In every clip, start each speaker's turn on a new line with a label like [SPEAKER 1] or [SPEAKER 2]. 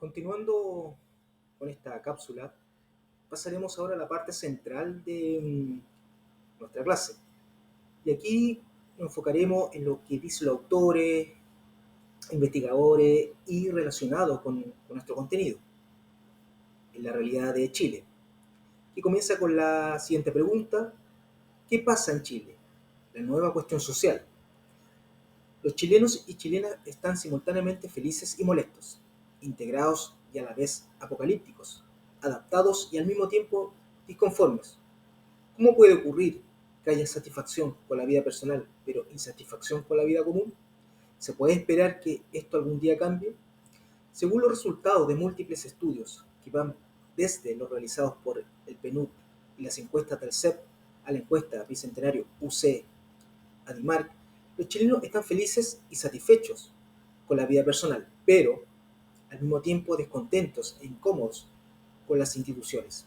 [SPEAKER 1] Continuando con esta cápsula, pasaremos ahora a la parte central de nuestra clase. Y aquí nos enfocaremos en lo que dicen los autores, investigadores y relacionados con nuestro contenido, en la realidad de Chile. Y comienza con la siguiente pregunta: ¿qué pasa en Chile? La nueva cuestión social. Los chilenos y chilenas están simultáneamente felices y molestos, integrados y a la vez apocalípticos, adaptados y al mismo tiempo disconformes. ¿Cómo puede ocurrir que haya satisfacción con la vida personal, pero insatisfacción con la vida común? ¿Se puede esperar que esto algún día cambie? Según los resultados de múltiples estudios que van desde los realizados por el PNUD y las encuestas del CEP a la encuesta Bicentenario UC Adimark, los chilenos están felices y satisfechos con la vida personal, pero al mismo tiempo descontentos e incómodos con las instituciones.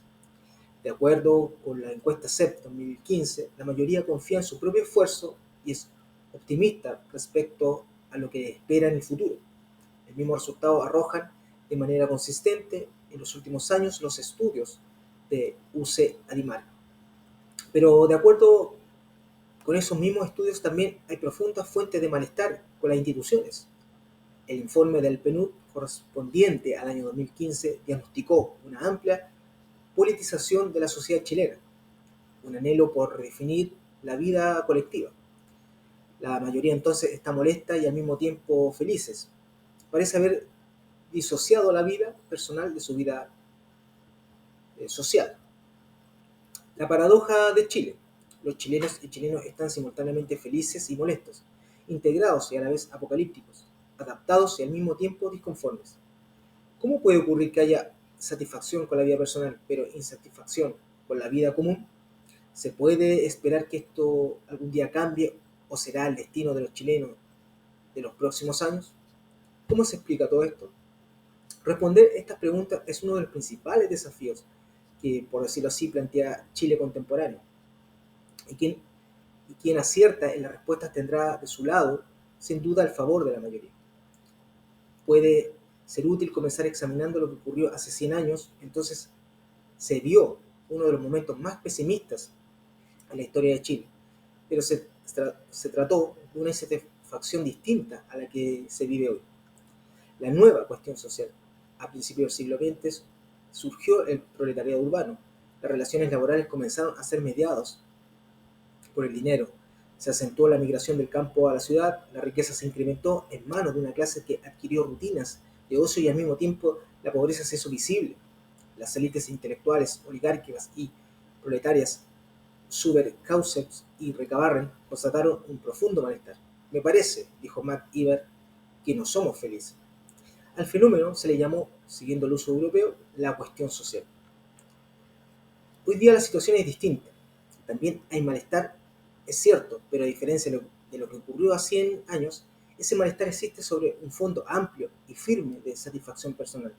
[SPEAKER 1] De acuerdo con la encuesta CEP 2015, la mayoría confía en su propio esfuerzo y es optimista respecto a lo que espera en el futuro. El mismo resultado arrojan de manera consistente en los últimos años los estudios de UC Animal. Pero de acuerdo con esos mismos estudios también hay profundas fuentes de malestar con las instituciones. El informe del PNUD correspondiente al año 2015 diagnosticó una amplia politización de la sociedad chilena, un anhelo por redefinir la vida colectiva. La mayoría entonces está molesta y al mismo tiempo felices. Parece haber disociado la vida personal de su vida social. La paradoja de Chile. Los chilenos y chilenos están simultáneamente felices y molestos, integrados y a la vez apocalípticos, adaptados y al mismo tiempo disconformes. ¿Cómo puede ocurrir que haya satisfacción con la vida personal, pero insatisfacción con la vida común? ¿Se puede esperar que esto algún día cambie o será el destino de los chilenos de los próximos años? ¿Cómo se explica todo esto? Responder estas preguntas es uno de los principales desafíos que, por decirlo así, plantea Chile contemporáneo. Y quien acierta en las respuestas tendrá de su lado, sin duda, el favor de la mayoría. Puede ser útil comenzar examinando lo que ocurrió hace 100 años, entonces se vio uno de los momentos más pesimistas en la historia de Chile, pero se trató de una insatisfacción distinta a la que se vive hoy. La nueva cuestión social. A principios del siglo XX surgió el proletariado urbano. Las relaciones laborales comenzaron a ser mediadas por el dinero. Se acentuó la migración del campo a la ciudad, la riqueza se incrementó en manos de una clase que adquirió rutinas de ocio y al mismo tiempo la pobreza se hizo visible. Las élites intelectuales, oligárquicas y proletarias Suber, Clausewitz y Recabarren constataron un profundo malestar. Me parece, dijo Max Weber, que no somos felices. Al fenómeno se le llamó, siguiendo el uso europeo, la cuestión social. Hoy día la situación es distinta. También hay malestar, es cierto, pero a diferencia de lo que ocurrió hace 100 años, ese malestar existe sobre un fondo amplio y firme de satisfacción personal.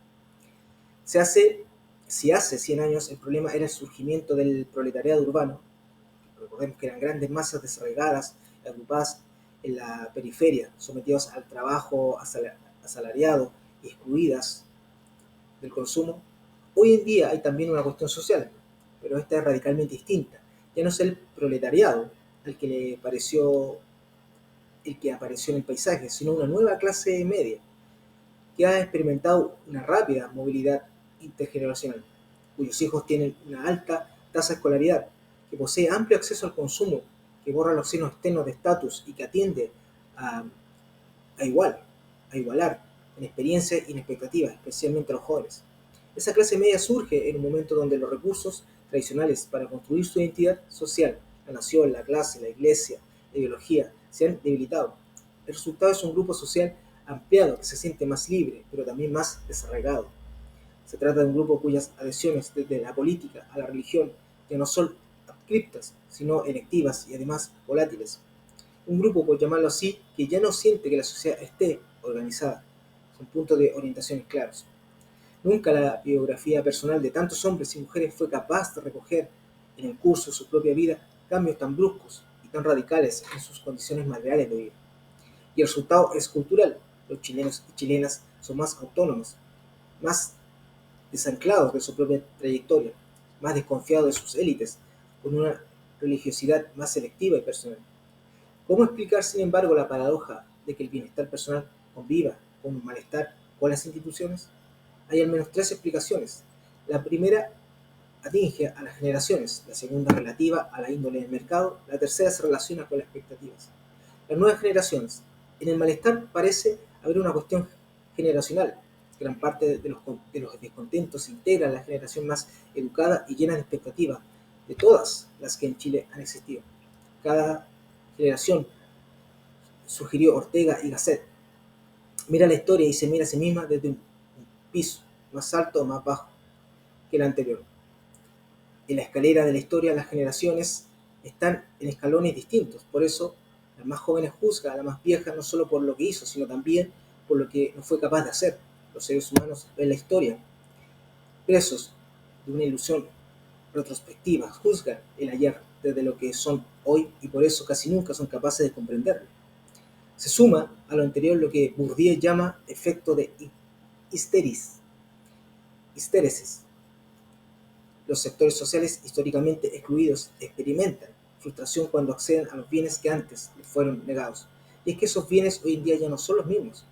[SPEAKER 1] Se hace, si hace 100 años el problema era el surgimiento del proletariado urbano, recordemos que eran grandes masas desarraigadas, agrupadas en la periferia, sometidas al trabajo asalariado y excluidas del consumo. Hoy en día hay también una cuestión social, pero esta es radicalmente distinta. Ya no es el proletariado el que le pareció el que apareció en el paisaje, sino una nueva clase media que ha experimentado una rápida movilidad intergeneracional, cuyos hijos tienen una alta tasa de escolaridad, que posee amplio acceso al consumo, que borra los signos externos de estatus y que atiende a, a igual, a igualar en experiencia y en expectativas, especialmente a los jóvenes. Esa clase media surge en un momento donde los recursos tradicionales para construir su identidad social, la nación, la clase, la iglesia, la ideología, se han debilitado. El resultado es un grupo social ampliado que se siente más libre, pero también más desarraigado. Se trata de un grupo cuyas adhesiones desde la política a la religión ya no son adscriptas, sino electivas y además volátiles. Un grupo, por llamarlo así, que ya no siente que la sociedad esté organizada, con puntos de orientación claros. Nunca la biografía personal de tantos hombres y mujeres fue capaz de recoger en el curso de su propia vida cambios tan bruscos y tan radicales en sus condiciones materiales de vida. Y el resultado es cultural. Los chilenos y chilenas son más autónomos, más desanclados de su propia trayectoria, más desconfiados de sus élites, con una religiosidad más selectiva y personal. ¿Cómo explicar, sin embargo, la paradoja de que el bienestar personal conviva con un malestar con las instituciones? Hay al menos tres explicaciones. La primera atinge a las generaciones, la segunda relativa a la índole del mercado, la tercera se relaciona con las expectativas. Las nuevas generaciones. En el malestar parece haber una cuestión generacional. Gran parte de los descontentos se integra a la generación más educada y llena de expectativas de todas las que en Chile han existido. Cada generación, sugirió Ortega y Gasset, mira la historia y se mira a sí misma desde un piso más alto o más bajo que el anterior. En la escalera de la historia las generaciones están en escalones distintos, por eso las más jóvenes juzgan a la más vieja no solo por lo que hizo, sino también por lo que no fue capaz de hacer. Los seres humanos ven la historia, presos de una ilusión retrospectiva, juzgan el ayer desde lo que son hoy y por eso casi nunca son capaces de comprenderlo. Se suma a lo anterior lo que Bourdieu llama efecto de histéresis. Los sectores sociales históricamente excluidos experimentan frustración cuando acceden a los bienes que antes les fueron negados. Y es que esos bienes hoy en día ya no son los mismos.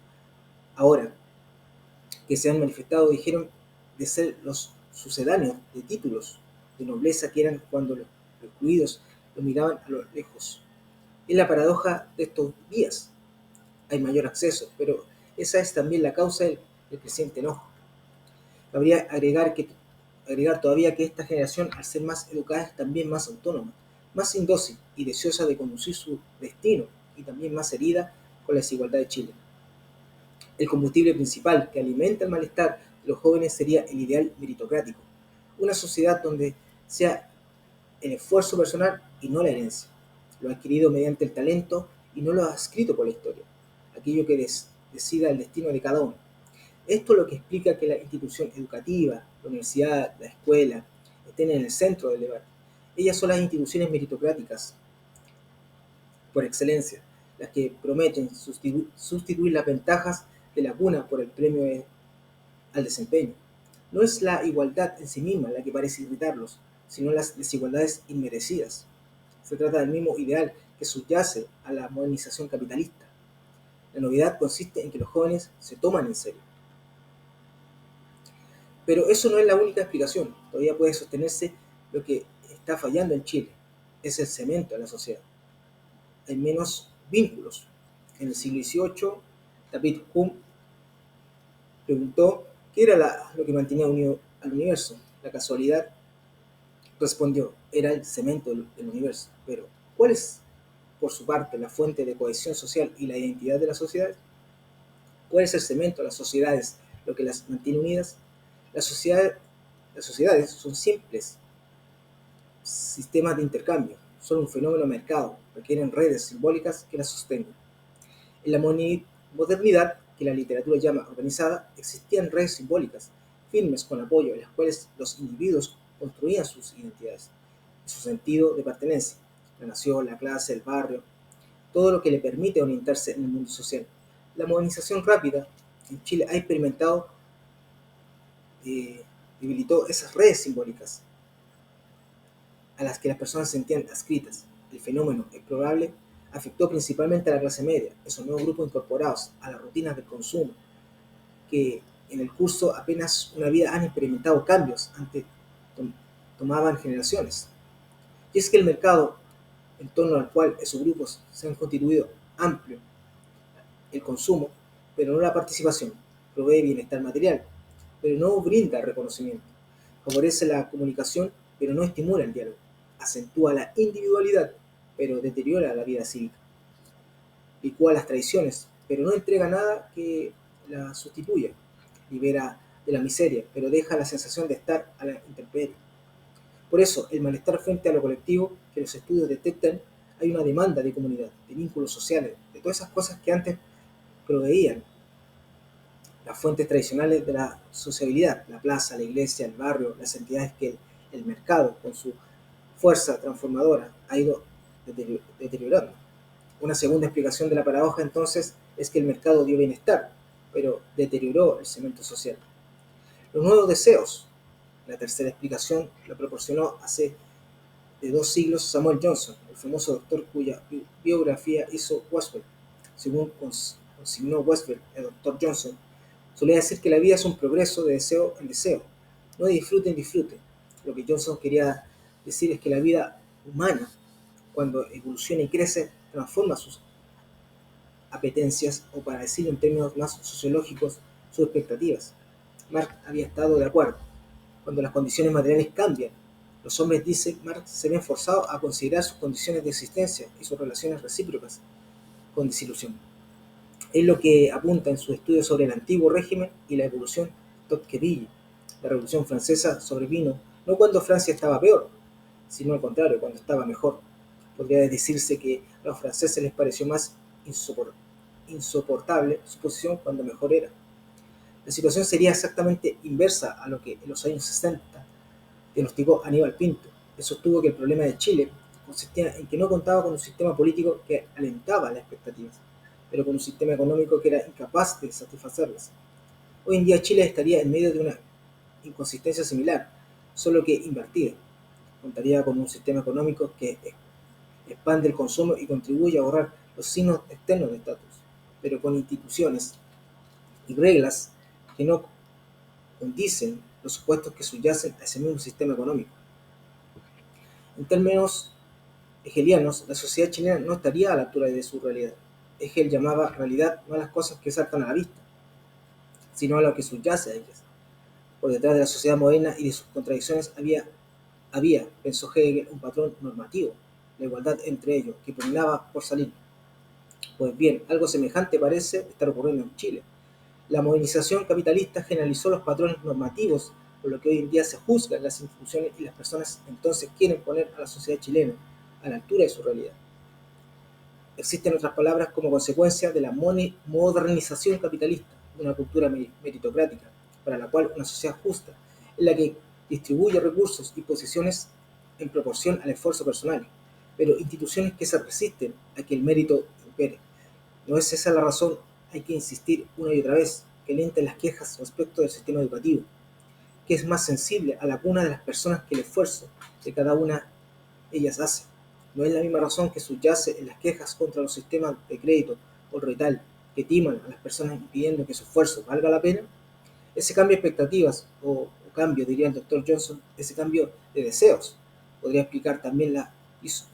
[SPEAKER 1] Ahora que se han manifestado, dijeron de ser los sucedáneos de títulos de nobleza que eran cuando los excluidos lo miraban a lo lejos. Es la paradoja de estos días. Hay mayor acceso, pero esa es también la causa del creciente enojo. Cabría agregar todavía que esta generación, al ser más educada, es también más autónoma, más indócil y deseosa de conducir su destino, y también más herida con la desigualdad de Chile. El combustible principal que alimenta el malestar de los jóvenes sería el ideal meritocrático, una sociedad donde sea el esfuerzo personal y no la herencia, lo adquirido mediante el talento y no lo adscrito por la historia, aquello que decida el destino de cada uno. Esto es lo que explica que la institución educativa, la universidad, la escuela, estén en el centro del debate. Ellas son las instituciones meritocráticas por excelencia, las que prometen sustituir las ventajas de la cuna por el premio al desempeño. No es la igualdad en sí misma la que parece irritarlos, sino las desigualdades inmerecidas. Se trata del mismo ideal que subyace a la modernización capitalista. La novedad consiste en que los jóvenes se toman en serio. Pero eso no es la única explicación. Todavía puede sostenerse lo que está fallando en Chile. Es el cemento de la sociedad. Hay menos vínculos. En el siglo XVIII, David Hume preguntó qué era lo que mantenía unido al universo. La casualidad respondió, era el cemento del universo. Pero, ¿cuál es, por su parte, la fuente de cohesión social y la identidad de las sociedades? ¿Cuál es el cemento de las sociedades, lo que las mantiene unidas? Las sociedades son simples sistemas de intercambio, son un fenómeno de mercado, requieren redes simbólicas que las sostengan. En la modernidad, que la literatura llama organizada, existían redes simbólicas, firmes con apoyo, en las cuales los individuos construían sus identidades, su sentido de pertenencia, la nación, la clase, el barrio, todo lo que le permite orientarse en el mundo social. La modernización rápida en Chile ha experimentado, eh, debilitó esas redes simbólicas a las que las personas se sentían adscritas. El fenómeno, es probable, afectó principalmente a la clase media, esos nuevos grupos incorporados a las rutinas del consumo, que en el curso apenas una vida han experimentado cambios antes tomaban generaciones. Y es que el mercado en torno al cual esos grupos se han constituido amplio, el consumo, pero no la participación, provee bienestar material, pero no brinda reconocimiento, favorece la comunicación, pero no estimula el diálogo, acentúa la individualidad, pero deteriora la vida cívica, licúa las tradiciones, pero no entrega nada que la sustituya, libera de la miseria, pero deja la sensación de estar a la intemperie. Por eso, el malestar frente a lo colectivo que los estudios detectan, hay una demanda de comunidad, de vínculos sociales, de todas esas cosas que antes proveían las fuentes tradicionales de la sociabilidad, la plaza, la iglesia, el barrio, las entidades que el mercado, con su fuerza transformadora, ha ido deteriorando. Una segunda explicación de la paradoja, entonces, es que el mercado dio bienestar, pero deterioró el cemento social. Los nuevos deseos. La tercera explicación la proporcionó hace de 2 siglos Samuel Johnson, el famoso doctor cuya biografía hizo Westwell. Según consignó Westwell, el doctor Johnson solía decir que la vida es un progreso de deseo en deseo, no de disfrute en disfrute. Lo que Johnson quería decir es que la vida humana, cuando evoluciona y crece, transforma sus apetencias, o para decirlo en términos más sociológicos, sus expectativas. Marx había estado de acuerdo. Cuando las condiciones materiales cambian, los hombres, dice Marx, se ven forzados a considerar sus condiciones de existencia y sus relaciones recíprocas con desilusión. Es lo que apunta en su estudio sobre el antiguo régimen y la evolución Tocqueville. La Revolución Francesa sobrevino no cuando Francia estaba peor, sino al contrario, cuando estaba mejor. Podría decirse que a los franceses les pareció más insoportable su posición cuando mejor era. La situación sería exactamente inversa a lo que en los años 60 diagnosticó Aníbal Pinto. Él sostuvo que el problema de Chile consistía en que no contaba con un sistema político que alentaba las expectativas, pero con un sistema económico que era incapaz de satisfacerlas. Hoy en día Chile estaría en medio de una inconsistencia similar, solo que invertida. Contaría con un sistema económico que expande el consumo y contribuye a ahorrar los signos externos de estatus, pero con instituciones y reglas que no condicen los supuestos que subyacen a ese mismo sistema económico. En términos hegelianos, la sociedad chilena no estaría a la altura de su realidad. Hegel llamaba realidad no a las cosas que saltan a la vista, sino a lo que subyace a ellas. Por detrás de la sociedad moderna y de sus contradicciones había, pensó Hegel, un patrón normativo, la igualdad entre ellos, que pugnaba por salir. Pues bien, algo semejante parece estar ocurriendo en Chile. La modernización capitalista generalizó los patrones normativos, por lo que hoy en día se juzgan las instituciones y las personas entonces quieren poner a la sociedad chilena a la altura de su realidad. Existen otras palabras como consecuencia de la modernización capitalista, de una cultura meritocrática, para la cual una sociedad justa es la que distribuye recursos y posiciones en proporción al esfuerzo personal, pero instituciones que se resisten a que el mérito impere. No es esa la razón, hay que insistir una y otra vez, que alienten las quejas respecto del sistema educativo, que es más sensible a la cuna de las personas que el esfuerzo que cada una de ellas hace. No es la misma razón que subyace en las quejas contra los sistemas de crédito o retal que timan a las personas impidiendo que su esfuerzo valga la pena. Ese cambio de expectativas, o cambio, diría el doctor Johnson, ese cambio de deseos, podría explicar también la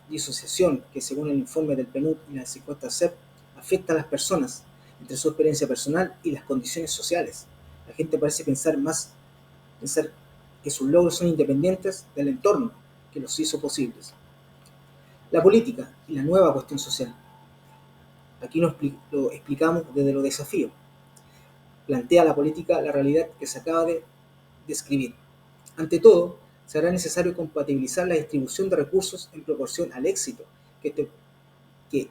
[SPEAKER 1] disociación que, según el informe del PNUD y la encuesta CEP, afecta a las personas entre su experiencia personal y las condiciones sociales. La gente parece pensar que sus logros son independientes del entorno que los hizo posibles. La política y la nueva cuestión social. Aquí lo explicamos desde los desafíos. Plantea la política la realidad que se acaba de describir. Ante todo, será necesario compatibilizar la distribución de recursos en proporción al éxito que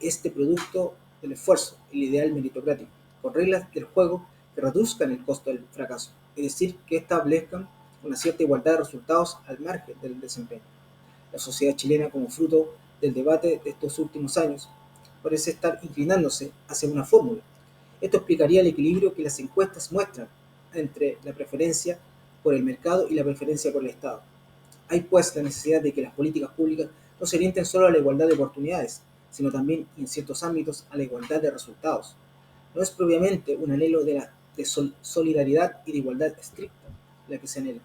[SPEAKER 1] este producto del esfuerzo, el ideal meritocrático, con reglas del juego que reduzcan el costo del fracaso, es decir, que establezcan una cierta igualdad de resultados al margen del desempeño. La sociedad chilena, como fruto del debate de estos últimos años, parece estar inclinándose hacia una fórmula. Esto explicaría el equilibrio que las encuestas muestran entre la preferencia por el mercado y la preferencia por el Estado. Hay pues la necesidad de que las políticas públicas no se orienten solo a la igualdad de oportunidades, sino también, en ciertos ámbitos, a la igualdad de resultados. No es propiamente un anhelo de solidaridad y de igualdad estricta la que se anhela.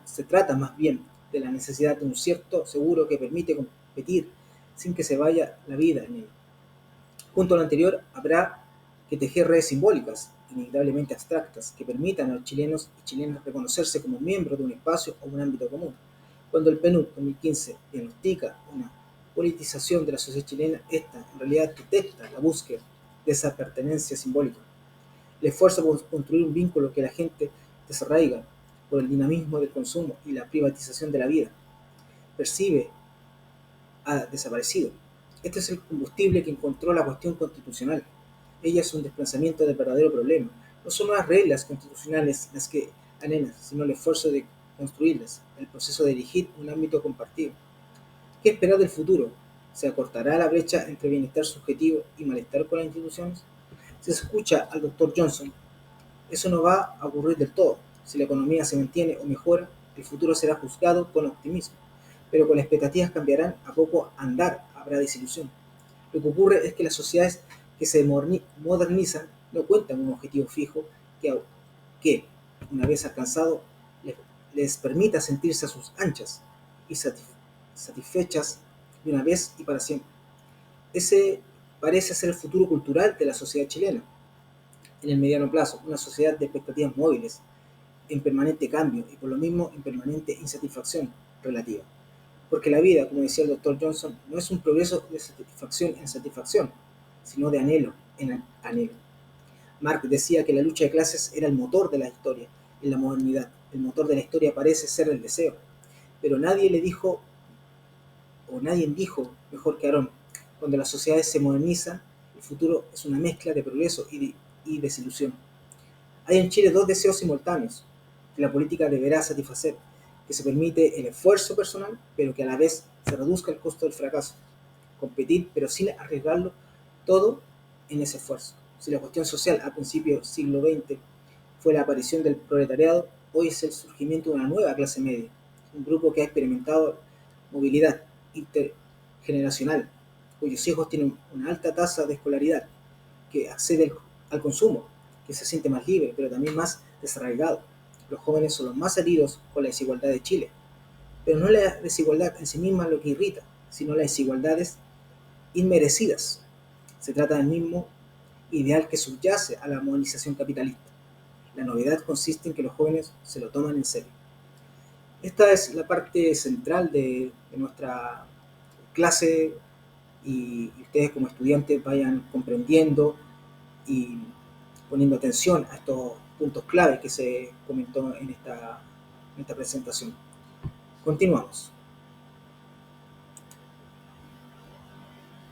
[SPEAKER 1] Se trata más bien de la necesidad de un cierto seguro que permite competir sin que se vaya la vida en ello. Junto a lo anterior, habrá que tejer redes simbólicas, inevitablemente abstractas, que permitan a los chilenos y chilenas reconocerse como miembros de un espacio o un ámbito común. Cuando el PNUD 2015 diagnostica una politización de la sociedad chilena, esta en realidad detecta la búsqueda de esa pertenencia simbólica. El esfuerzo por construir un vínculo que la gente desarraiga por el dinamismo del consumo y la privatización de la vida, percibe ha desaparecido. Este es el combustible que encontró la cuestión constitucional. Ella es un desplazamiento del verdadero problema. No son nuevas reglas constitucionales las que anhelan, sino el esfuerzo de construirlas, el proceso de dirigir un ámbito compartido. ¿Qué esperar del futuro? ¿Se acortará la brecha entre bienestar subjetivo y malestar con las instituciones? Si se escucha al doctor Johnson, eso no va a ocurrir del todo. Si la economía se mantiene o mejora, el futuro será juzgado con optimismo, pero con las expectativas cambiarán a poco andar, habrá desilusión. Lo que ocurre es que las sociedades que se modernizan no cuentan con un objetivo fijo que una vez alcanzado, les permita sentirse a sus anchas y satisfechas de una vez y para siempre. Ese parece ser el futuro cultural de la sociedad chilena. En el mediano plazo, una sociedad de expectativas móviles, en permanente cambio y por lo mismo en permanente insatisfacción relativa. Porque la vida, como decía el doctor Johnson, no es un progreso de satisfacción en satisfacción, sino de anhelo en anhelo. Marx decía que la lucha de clases era el motor de la historia en la modernidad. El motor de la historia parece ser el deseo, pero nadie le dijo, o nadie dijo mejor que Aarón, cuando las sociedades se modernizan, el futuro es una mezcla de progreso y desilusión. Hay en Chile dos deseos simultáneos que la política deberá satisfacer, que se permite el esfuerzo personal, pero que a la vez se reduzca el costo del fracaso. Competir, pero sin arriesgarlo todo en ese esfuerzo. Si la cuestión social a principios del siglo XX fue la aparición del proletariado, hoy es el surgimiento de una nueva clase media, un grupo que ha experimentado movilidad intergeneracional, cuyos hijos tienen una alta tasa de escolaridad, que accede al consumo, que se siente más libre, pero también más desarraigado. Los jóvenes son los más heridos por la desigualdad de Chile, pero no la desigualdad en sí misma lo que irrita, sino las desigualdades inmerecidas. Se trata del mismo ideal que subyace a la modernización capitalista. La novedad consiste en que los jóvenes se lo toman en serio. Esta es la parte central de nuestra clase y ustedes como estudiantes vayan comprendiendo y poniendo atención a estos puntos clave que se comentó en esta presentación. Continuamos.